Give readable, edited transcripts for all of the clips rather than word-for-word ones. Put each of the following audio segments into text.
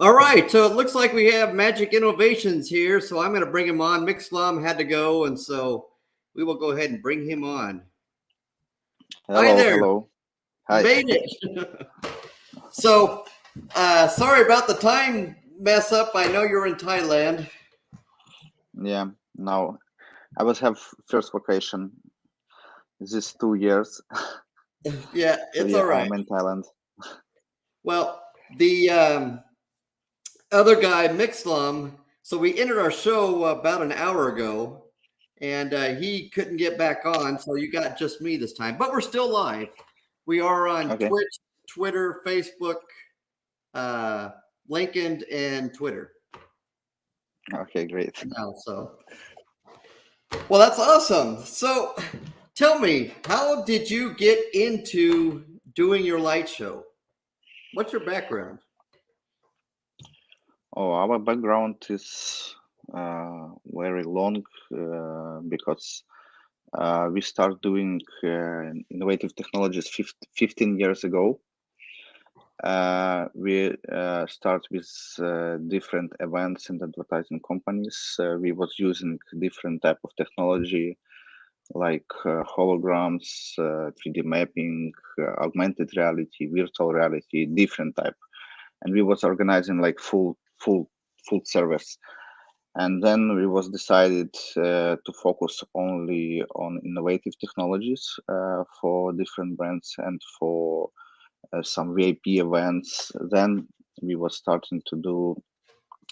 All right, so it looks like we have Magic Innovations here, so I'm going to bring him on. Mixlam had to go, and so we will go ahead and bring him on. Hi Hello, there, hello. you Hi. made it. So, sorry about the time mess up. I know you're in Thailand. Yeah, now I was have first vacation this 2 years. Yeah, So it's yeah, all right. I'm in Thailand. Well, the other guy, Mixlam, so we entered our show about an hour ago, and he couldn't get back on, so you got just me this time. But we're still live. We are on Okay, Twitch, Twitter, Facebook, uh, LinkedIn, and Twitter okay, great. now. So, well, that's awesome. So, tell me, how did you get into doing your light show? What's your background? Oh, our background is very long because we start doing innovative technologies 15 years ago. We start with different events and advertising companies. We was using different type of technology like holograms, 3D mapping, augmented reality, virtual reality, different type. And we was organizing like full service. And then we was decided to focus only on innovative technologies for different brands and for some VIP events. Then we was starting to do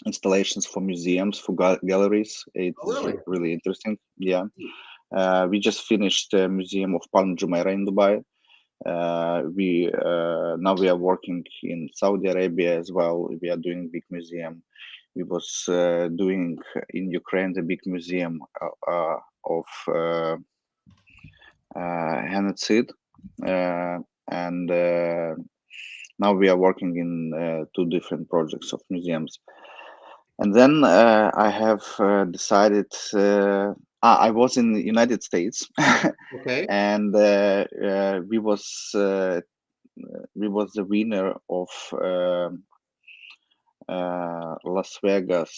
installations for museums, for galleries. It Oh, is really? really interesting. Yeah. We just finished the Museum of Palm Jumeirah in Dubai. We now we are working in Saudi Arabia as well. We are doing big museum. We was doing in Ukraine the big museum of genocide, and now we are working in two different projects of museums. And then I have decided. I was in the United States, Okay. and we was the winner of Las Vegas.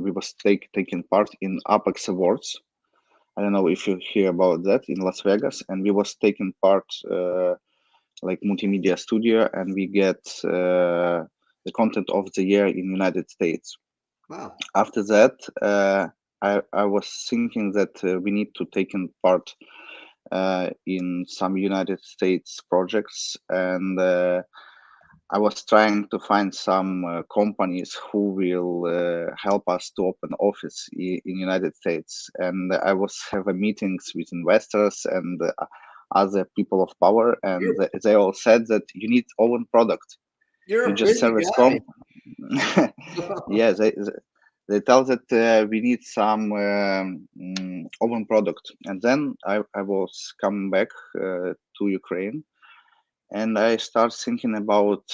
We was taking part in Apex Awards. I don't know if you hear about that in Las Vegas, and we was taking part like multimedia studio, and we get the content of the year in United States. Wow. After that, I was thinking that we need to take in part in some United States projects, and I was trying to find some companies who will help us to open office in United States, and I was have a meetings with investors and other people of power, and You're, they all said that you need own product. you're You a just busy service guy. yeah, they tell that we need some own product, and then I was coming back to Ukraine, and I start thinking about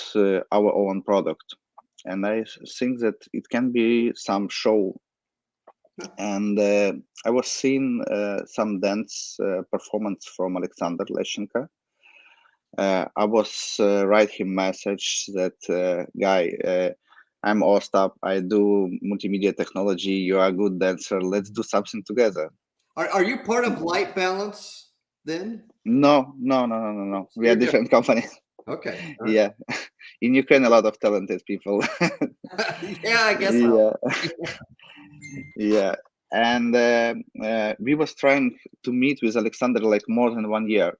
our own product, and I think that it can be some show. And I was seeing some dance performance from Alexander Leshenko. I was write him message that guy, I'm Ostap. I do multimedia technology. You are a good dancer. Let's do something together. Are you part of Light Balance then? No, no, no, no, no, no. We are You're different. different company. Okay. All right. Yeah, in Ukraine, a lot of talented people. Yeah, I guess so. Yeah, yeah. And we was trying to meet with Alexander like more than 1 year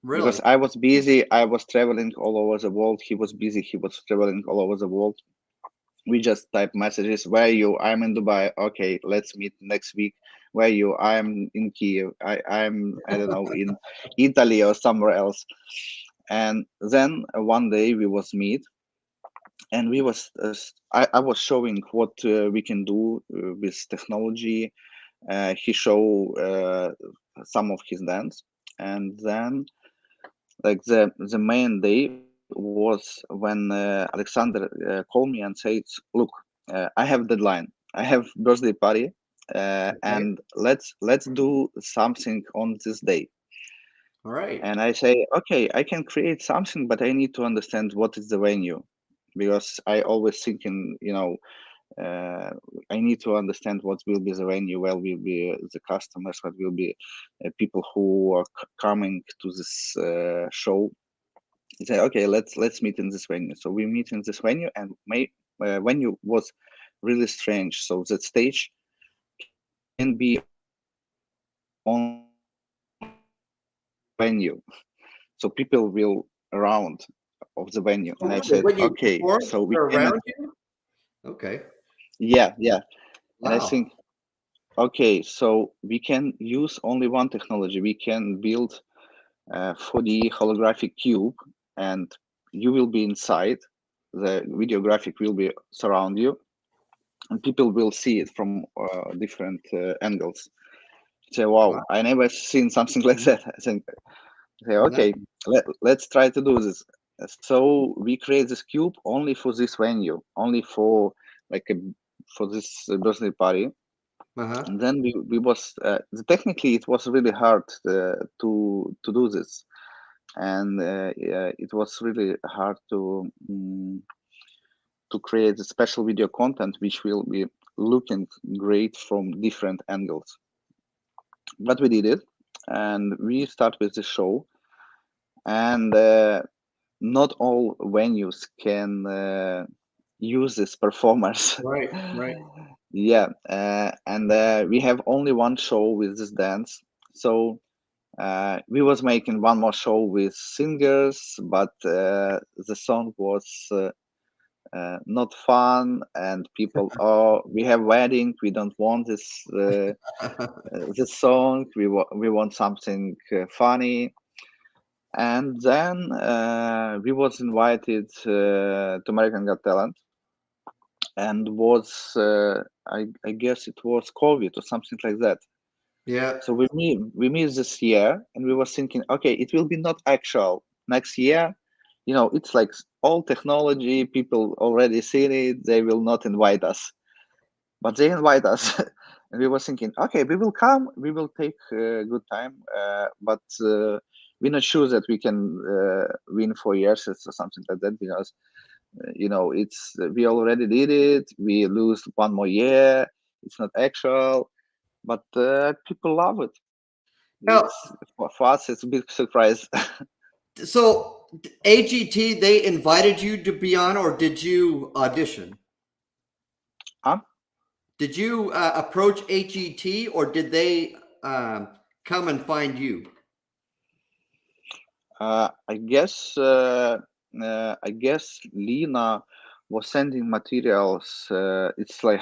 Really? because I was busy. I was traveling all over the world. He was busy. He was traveling all over the world. We just type messages. Where are you? I'm in Dubai. Okay, let's meet next week. Where are you? I'm in Kiev. I don't know, in Italy or somewhere else. And then one day we was meet, and we was I was showing what we can do with technology. He show some of his dance, and then like the main day was when Alexander called me and said, "Look, I have deadline. I have birthday party, Okay. and let's do something on this day." All right. And I say, okay, I can create something, but I need to understand what is the venue, because I always thinking, uh, I need to understand what will be the venue, where will be the customers, what will be people who are coming to this show. I say, okay, let's meet in this venue. So we meet in this venue, and my venue was really strange. So that stage can be only on the venue, so people will around of the venue. Oh, And I really? said, When you okay, perform, so we they're cannot. around you? Okay. Yeah. And I Wow. think, okay, so we can use only one technology. We can build 4D holographic cube, and you will be inside. The video graphic will be surround you, and people will see it from different angles. Say, wow, Wow. I never seen something like that. I think, say, Nice. okay, let's try to do this. So we create this cube only for this venue, only for like a for this birthday party. Uh-huh. And then we was technically it was really hard to do this, and yeah, it was really hard to create a special video content which will be looking great from different angles. But we did it, and we start with the show, and not all venues can use this performers. Right. Right. Yeah, and we have only one show with this dance. So we was making one more show with singers, but the song was not fun, and people, oh, we have wedding, we don't want this song, we want something funny. And then we was invited to American Got Talent, and was I guess it was COVID or something like that. Yeah. So we missed this year, and we were thinking, okay, it will be not actual next year. It's like all technology. People already seen it. They will not invite us, but they invite us, and we were thinking, okay, we will come. We will take good time, but we're not sure that we can win 4 years or something like that, because it's we already did it. We lose one more year. It's not actual, but people love it. Now, It's for us. It's a big surprise. so AGT, they invited you to be on, or did you audition? Huh? Did you approach AGT, or did they come and find you? I guess Lena was sending materials. It's like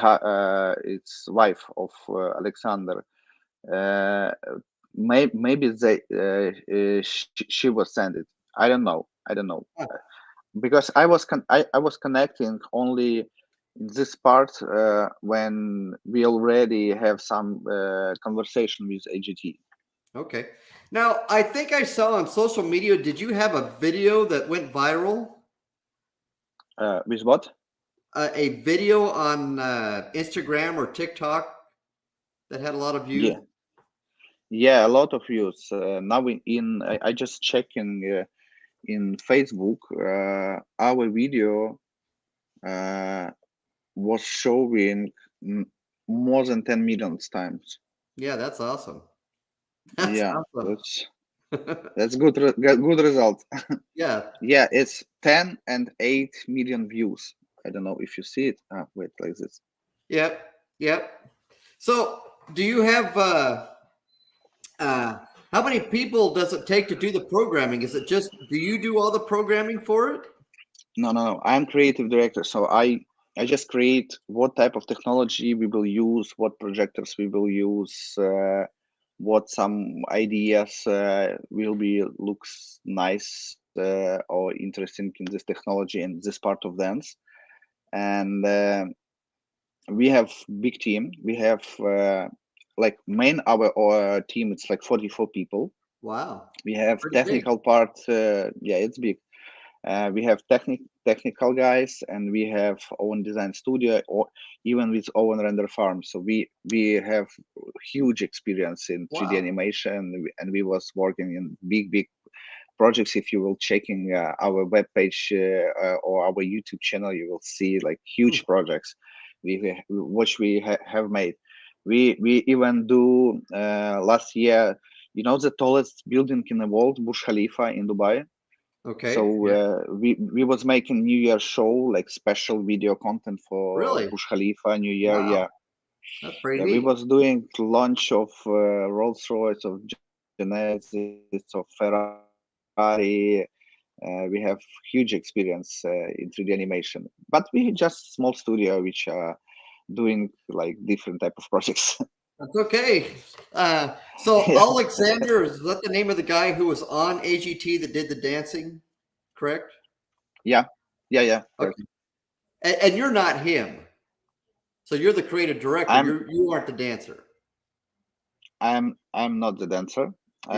it's wife of Alexander. Uh, maybe she was sent it. I don't know. I don't know, Ah, because I was connecting only this part when we already have some conversation with AGT. okay. Now, I think I saw on social media, did you have a video that went viral? With what? A video on Instagram or TikTok that had a lot of views? Yeah, yeah, a lot of views. Now I just checking in Facebook. Our video uh, was showing more than 10 million times. Yeah, that's awesome. That's Yeah, awesome. that's good result. Yeah. Yeah, it's 10 and 8 million views. I don't know if you see it. Wait, like this. Yep. Yep. So, do you have uh, how many people does it take to do the programming? Is it just do you do all the programming for it? No. I'm creative director, so I just create what type of technology we will use, what projectors we will use, what some ideas will be looks nice or interesting in this technology and this part of dance. And we have big team. We have like main our team. It's like 44 people. Wow, We have pretty big. technical part. Yeah, it's big. We have technical guys, and we have own design studio, or even with own render farm. So we have huge experience in 3D Wow. animation, and we was working in big projects. If you will checking our webpage or our YouTube channel, you will see like Hmm. huge projects which we have made. We even do last year. You know the tallest building in the world, Burj Khalifa in Dubai. So Okay. Yeah. we was making New Year show, like special video content for Really? Burj Khalifa New Year. Wow. Yeah, That's pretty yeah. We neat. was doing launch of Rolls Royce, of Genesis, of Ferrari. We have huge experience in 3D animation, but we just small studio which are doing like different type of projects. That's okay. So Yeah, Alexander, is that the name of the guy who was on AGT that did the dancing? Correct. yeah, yeah. Correct. Okay. And you're not him. So you're the creative director. I'm You aren't the dancer. I'm not the dancer.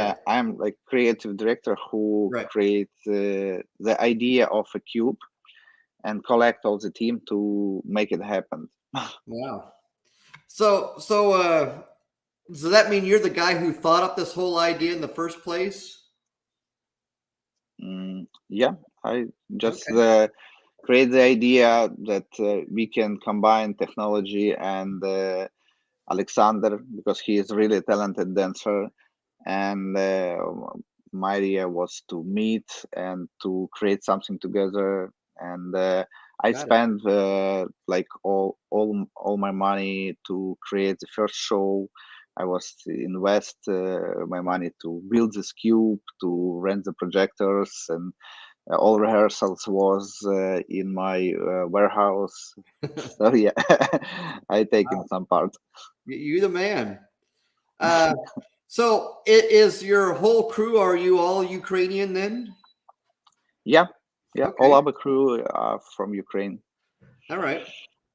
Yeah. I'm like creative director who Right. create the idea of a cube and collect all the team to make it happen. Wow. So that mean you're the guy who thought up this whole idea in the first place? Yeah, I just Okay. create the idea that we can combine technology and Alexander, because he is really a talented dancer, and my idea was to meet and to create something together. And I Got it. spent like all my money to create the first show. I was invest my money to build this cube, to rent the projectors, and all rehearsals was in my warehouse. So yeah, I take in some part. You the man. Uh, so it is your whole crew. Are you all Ukrainian then? Yeah, yeah. All Okay. our crew are from Ukraine. All right.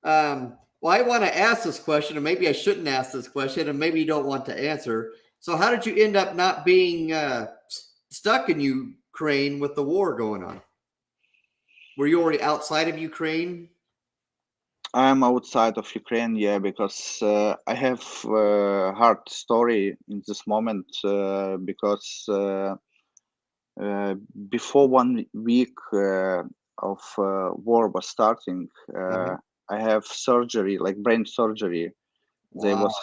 Well, I want to ask this question, and maybe I shouldn't ask this question, and maybe you don't want to answer. So, how did you end up not being stuck in Ukraine with the war going on? Were you already outside of Ukraine? I'm outside of Ukraine, yeah, because I have hard story in this moment because uh, before 1 week of war was starting, Uh-huh. I have surgery, like brain surgery. There Wow, was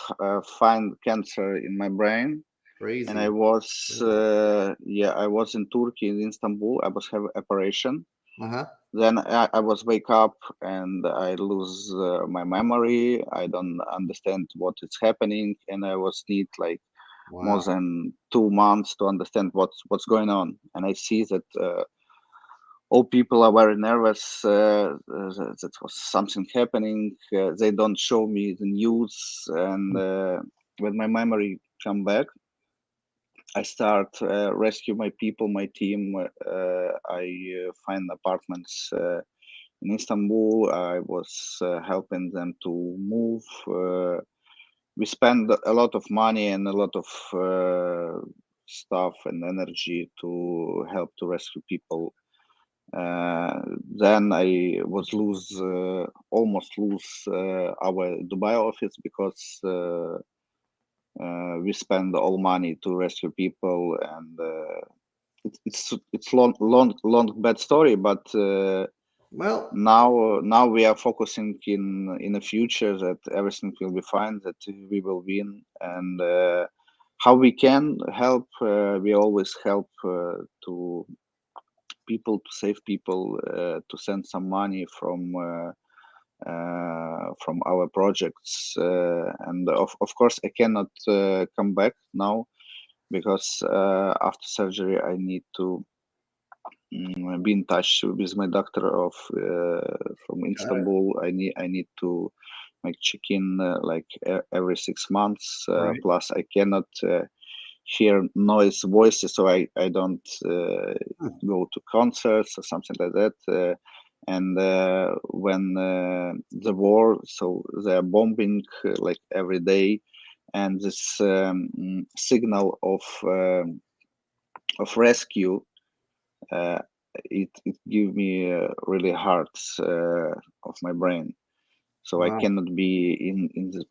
find cancer in my brain, and I crazy. was Crazy. yeah, I was in Turkey, in Istanbul. I was have operation. Uh-huh. Then I was wake up and I lose my memory. I don't understand what is happening, and I was need like more Wow. than 2 months to understand what's going on. And I see that all people are very nervous. That was something happening. They don't show me the news, and when my memory come back, I start rescue my people, my team. I find apartments in Istanbul. I was helping them to move. We spend a lot of money and a lot of stuff and energy to help to rescue people. Uh, then I was lose almost lose our Dubai office because we spend all money to rescue people, and it's long bad story, but Well, now we are focusing in the future that everything will be fine, that we will win, and how we can help, we always help to people, to save people, to send some money from our projects, and of course I cannot come back now because after surgery I need to be in touch with my doctor of from got it. Istanbul. I need to make check-in like every 6 months. Right. Plus, I cannot hear noise voices, so I don't Hmm. go to concerts or something like that. And when the war, so they're bombing like every day, and this signal of rescue it give me really hard of my brain. So I Wow. cannot be in this.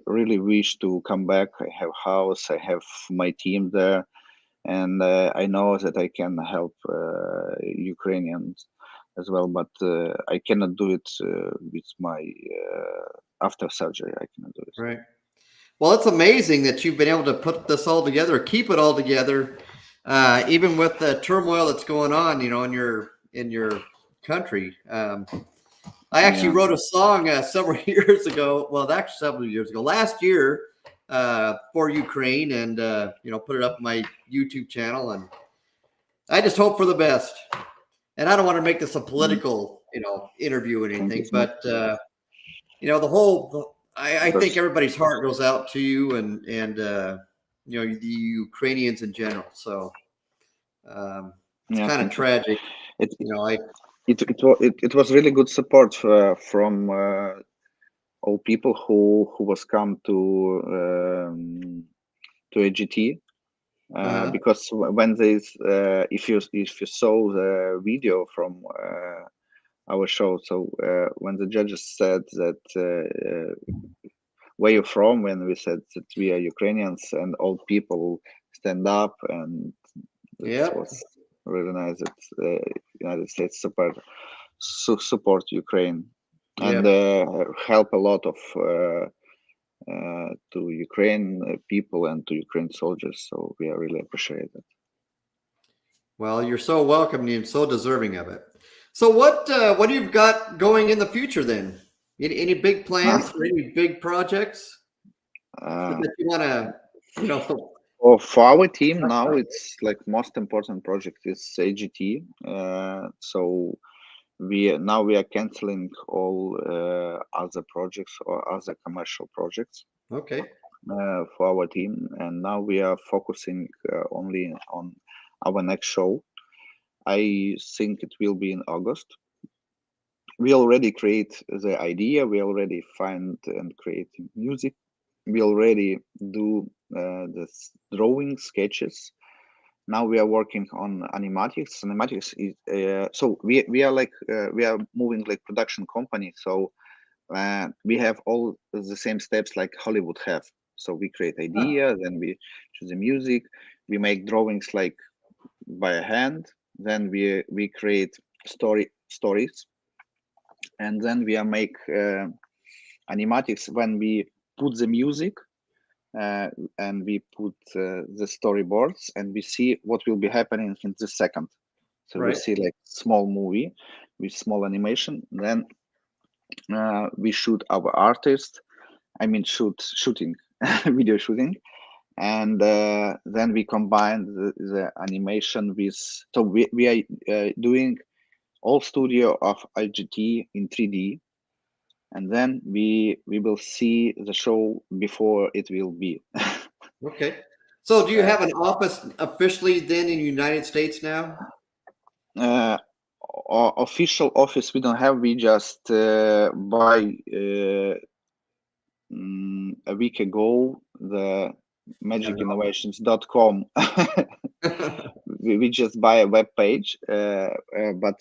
Really wish to come back. I have house. I have my team there, and I know that I can help Ukrainians as well. But I cannot do it with my after surgery. I cannot do it. Right. Well, it's amazing that you've been able to put this all together, keep it all together, even with the turmoil that's going on, in your country. I actually Yeah, wrote a song several years ago. Well, actually, several years ago, last year, for Ukraine, and put it up on my YouTube channel. And I just hope for the best. And I don't want to make this a mm, political, interview or thank you anything, so much. but I Of think course. everybody's heart goes out to you and the Ukrainians in general. So it's Yeah, kind of thank you. tragic. It You know, I it was really good support from all people who was come to AGT. Because when there's if you saw the video from our show, so when the judges said that where you from, when we said that we are Ukrainians, and all people stand up, and it Yep, was really nice that United States support Ukraine and yep. help a lot of to Ukraine people and to Ukraine soldiers. So we are really appreciate it. Well, you're so welcome and so deserving of it. So what do you've got going in the future then? Any big Uh, plans for any big projects uh, that you want to, you know, for our team talk now, about? it's like most important project is AGT. So we are canceling all other projects or other commercial projects Okay, for our team, and now we are focusing only on our next show. I think it will be in August. We already create the idea. We already find and create music. We already do the drawing sketches. Now we are working on animatics. Animatics is so we are like we are moving like production company. So we have all the same steps like Hollywood have. So we create huh, idea, then we choose the music, we make drawings like by hand, then we create stories, and then we are make animatics when we put the music uh, and we put the storyboards, and we see what will be happening in the second. So we right. see like small movie with small animation. Then we shoot our artist. I mean, shooting, video shooting, and then we combine the animation with. So we are doing all studio of IGT in 3D, and then we will see the show before it will be. Okay. So do you uh, have an office officially then in the United States now? uh, Official office we don't have. We just buy a week ago the magicinnovations.com. We just buy a web page, but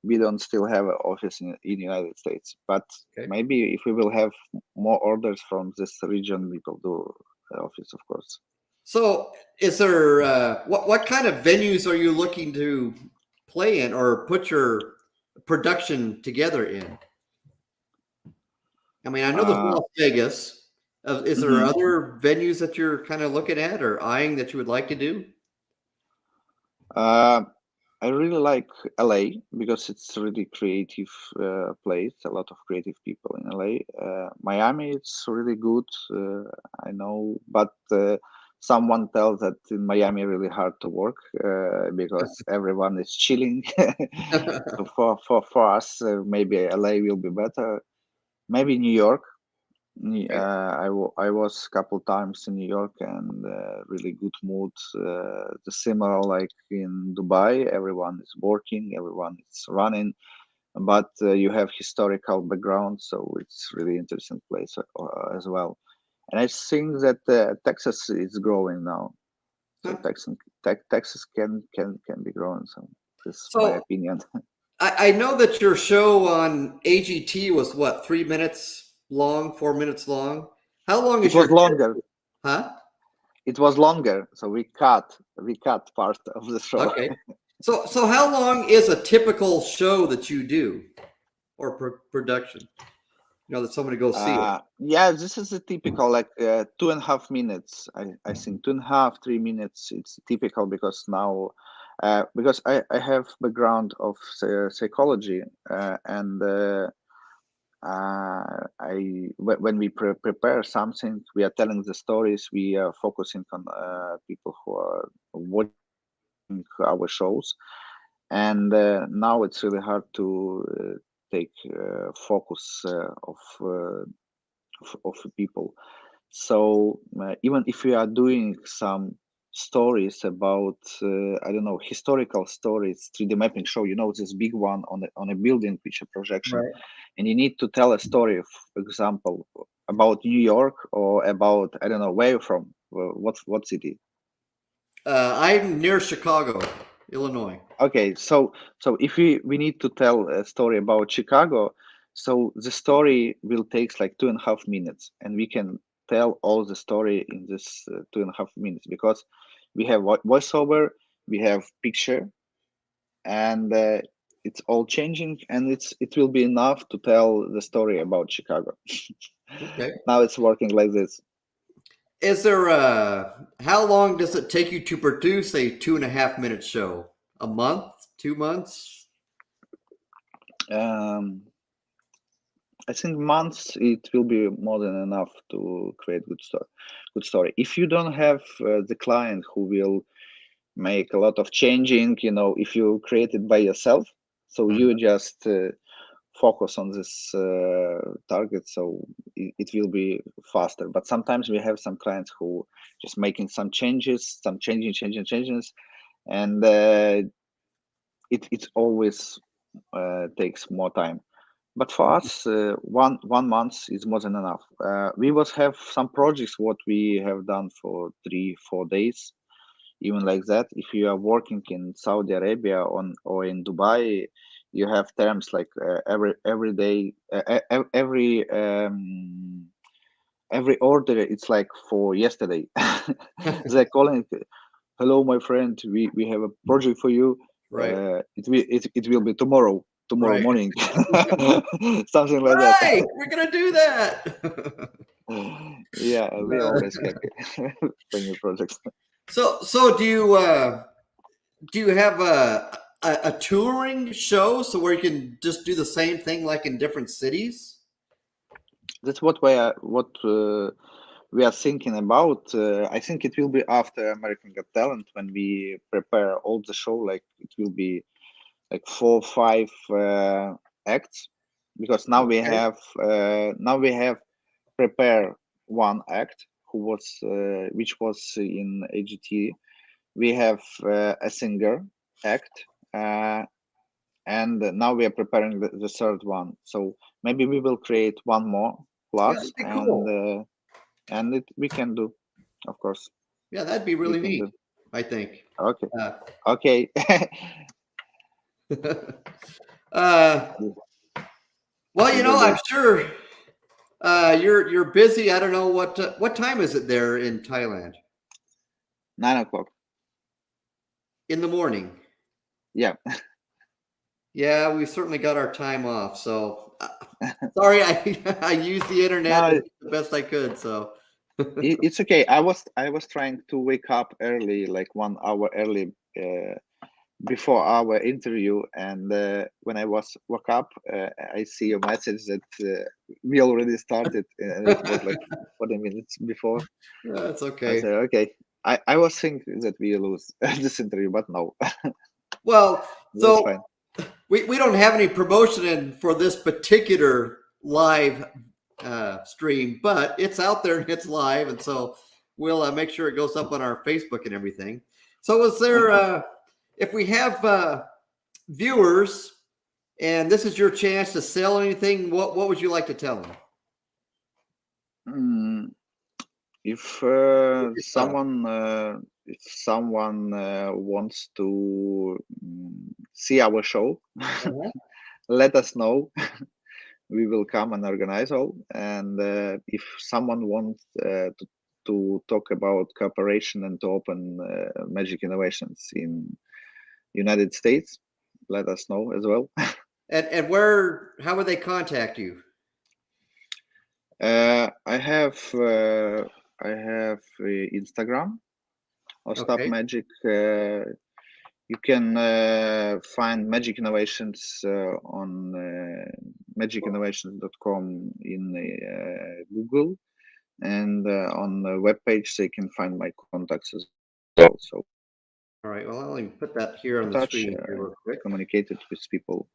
we don't still have an office in United States. But Okay. maybe if we will have more orders from this region, we will do the office, of course. So is there what kind of venues are you looking to play in or put your production together in? I mean, I know there's Uh, Las Vegas. Is there mhm. other venues that you're kind of looking at or eyeing that you would like to do? uh, I really like LA because it's a really creative place. A lot of creative people in LA. Miami, it's really good. I know, but someone tells that in Miami really hard to work because everyone is chilling. So for us, maybe LA will be better. Maybe New York. Okay. I was a couple times in New York, and really good mood. The similar like in Dubai, everyone is working, everyone is running, but you have historical background, so it's really interesting place as well. And I think that Texas is growing now, so Huh. Texas can be growing. So. This is my So opinion. I know that your show on AGT was what, 3 minutes long, 4 minutes long? How long It is your was longer. huh? It was longer, so we cut part of the show. Okay. So how long is a typical show that you do or production? You know, that somebody goes see it. Yeah, this is a typical like 2.5 minutes. I think 2.5, 3 minutes. It's typical because now, because I have background of psychology, and when we prepare something, we are telling the stories. We are focusing on people who are watching our shows, and now it's really hard to take focus of people. So even if we are doing some stories about I don't know, historical stories, 3D mapping show, this big one on a building which a projection, Right. and you need to tell a story, for example, about New York or about, I don't know, where you're from, what city. I'm near Chicago, Illinois. Okay, so if we need to tell a story about Chicago, so the story will takes like 2.5 minutes, and we can tell all the story in this 2.5 minutes because we have voiceover, we have picture, and it's all changing, and it will be enough to tell the story about Chicago. Okay. Now it's working like this. Is there how long does it take you to produce a 2.5 minute show? A month? 2 months? Um, I think months it will be more than enough to create good story. Good story. If you don't have the client who will make a lot of changing, if you create it by yourself, so Mhm. you just focus on this target, so it will be faster. But sometimes we have some clients who just making some changes, some changes, and it always takes more time. But for us, one month is more than enough. We was have some projects what we have done for 3-4 days, even like that. If you are working in Saudi Arabia or in Dubai, you have terms like every day, every order. It's like for yesterday. They're calling. Hello, my friend. We have a project for you. Right. It will be tomorrow Right. morning, something like that. Right. We're gonna do that. Yeah, we always happy for new projects. So do you have a touring show so where you can just do the same thing like in different cities? That's what we are thinking about. I think it will be after American Got Talent when we prepare all the show. Like it will be like 4 5 acts, because Okay. now we have prepare one act who was which was in AGT. We have a singer act, and now we are preparing the third one. So maybe we will create one more Yeah, class, that'd be cool. and we can do, of course, Yeah, that'd be we really can neat, do. I think. Okay, Uh, okay. uh, well, We you will know, do I'm it. sure you're busy. I don't know what time is it there in Thailand? 9 o'clock. In the morning. Yeah. Yeah, we certainly got our time off. So sorry, I I used the internet No, the best I could. So it's okay. I was trying to wake up early, like 1 hour early, before our interview, and when I was woke up, I see a message that we already started, and it was like 40 minutes before. that's I okay. said, okay. I was thinking that we lose this interview, but no, Well, that's so fine. we don't have any promotion in for this particular live stream, but it's out there and it's live, and so we'll make sure it goes up on our Facebook and everything. So, is there Okay. if we have viewers and this is your chance to sell anything, what would you like to tell them? Mm, if Uh, someone wants to see our show, Uh-huh. let us know. We will come and organize all. And if someone wants to talk about cooperation and to open Magic Innovations in United States, let us know as well. And how would they contact you? I have Instagram, Ostap Okay. Magic. You can find Magic Innovations on magicinnovations.com in Google, and on the webpage they can find my contacts as well. So All right. Well, I'll even put that here on the touch, screen here real quick. communicated with people.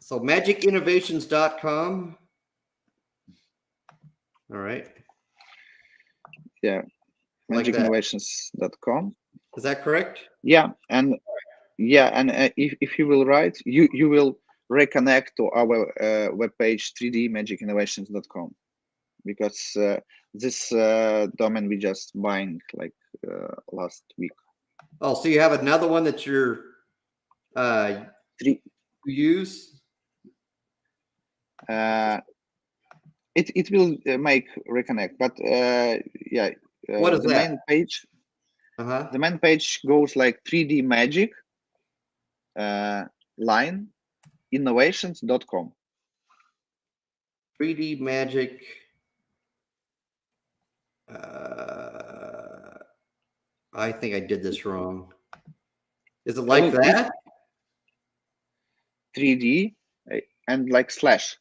So magicinnovations.com. All right. Yeah, Like that. magicinnovations.com. Is that correct? Yeah, and if you will write, you will reconnect to our webpage 3dmagicinnovations.com, because this domain we just buying like last week. Oh, so you have another one that you're Three. you use? It will make reconnect, but yeah, What is the that? main page. Uh-huh. The main page goes like 3D Magic line innovations.com. 3D Magic. I think I did this wrong. Is it like that? 3D and like slash.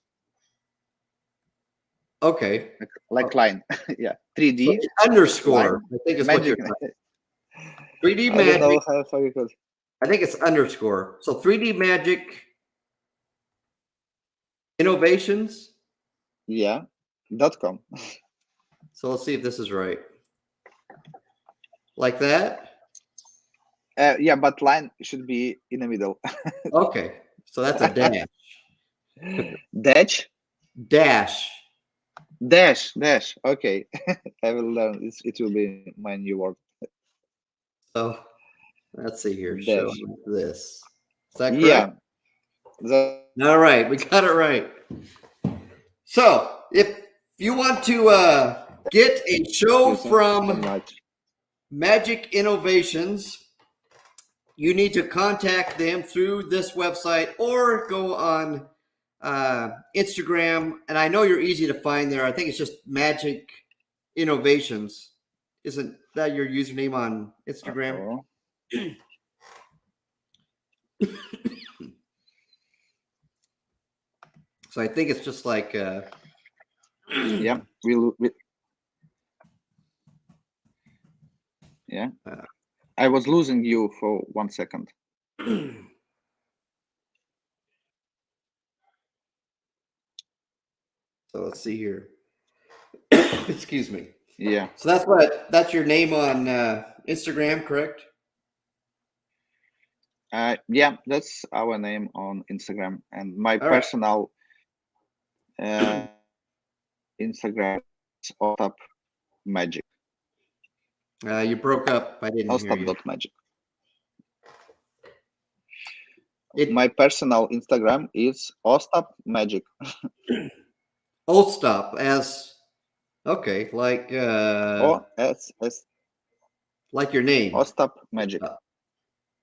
Okay. Like line. Yeah. 3D. So underscore. Line, I think it's magic. what you're 3D I don't know Magic. how you could. I think it's underscore. So 3D Magic Innovations. Yeah. .com. So let's see if this is right. Like that? Yeah, but line should be in the middle. Okay. So that's a dash. Dash. Dash. Okay. I will learn. It will be my new word. So let's see here. Dash. Show this. Is that correct? Yeah. All right. We got it right. So if you want to get a show from Magic Innovations, you need to contact them through this website or go on Instagram. And I know you're easy to find there. I think it's just Magic Innovations. Isn't that your username on Instagram? So I think it's just like yeah, yeah. I was losing you for 1 second. So let's see here. Excuse me. Yeah. So that's your name on Instagram, correct? Yeah, that's our name on Instagram, and my All personal Instagram is Ostap Magic. You broke up. I didn't hear you. Ostap.magic. My personal Instagram is Ostap Magic. Ostap as okay, like OSS. Like your name. Ostap Magic. Ostap.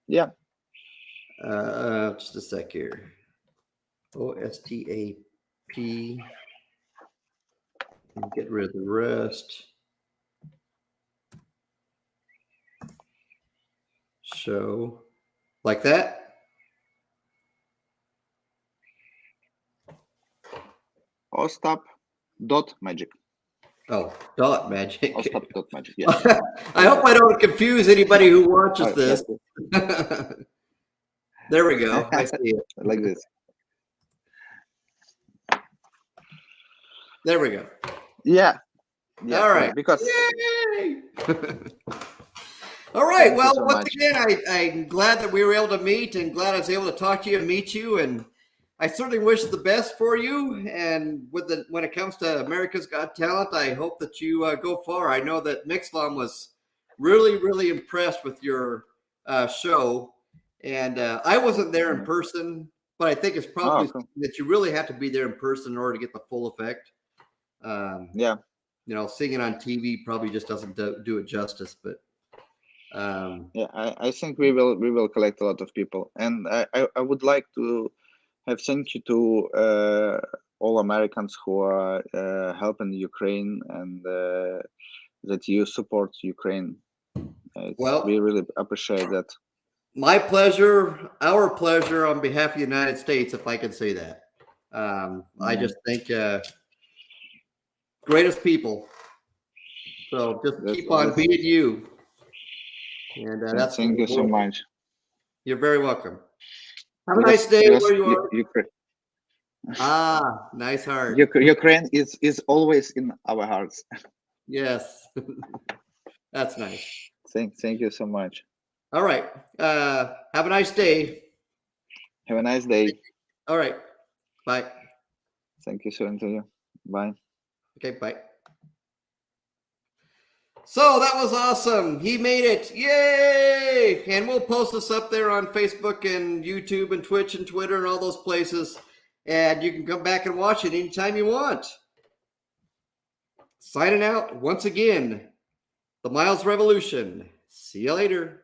Yeah. Just a sec here. OSTAP. And get rid of the rest. Show like that. Ostap.magic. Oh, dot magic. Ostap.magic. Yeah. I hope I don't confuse anybody who watches this. There we go. I see it. Like this. There we go. Yeah. All right. Because. Yay! All right. Well, once again, I'm glad that we were able to meet, and glad I was able to talk to you and meet you. And I certainly wish the best for you. And when it comes to America's Got Talent, I hope that you go far. I know that Mixlam was really, really impressed with your show. And I wasn't there in Mm. person, but I think it's Oh, probably cool. something that you really have to be there in person in order to get the full effect. Yeah, Seeing it on TV probably just doesn't do it justice. But yeah. I think we will collect a lot of people, and I would like to have thank you to all Americans who are helping Ukraine and that you support Ukraine. We well, really appreciate that. my pleasure, our pleasure on behalf of the United States, if I can say that. I Yeah, just think greatest people. So just keep on that's being you. And that's thank you so much. you're very welcome. Have a nice Yes, day yes. where you are. Ukraine, Nice heart. Ukraine is always in our hearts. Yes, that's nice. Thank you so much. All right. Have a nice day. Have a nice day. All right. Bye. Thank you, sir, to you. Bye. Okay, bye. So that was awesome. He made it. Yay! And we'll post this up there on Facebook and YouTube and Twitch and Twitter and all those places. And you can come back and watch it anytime you want. Signing out once again, the Miles Revolution. See you later.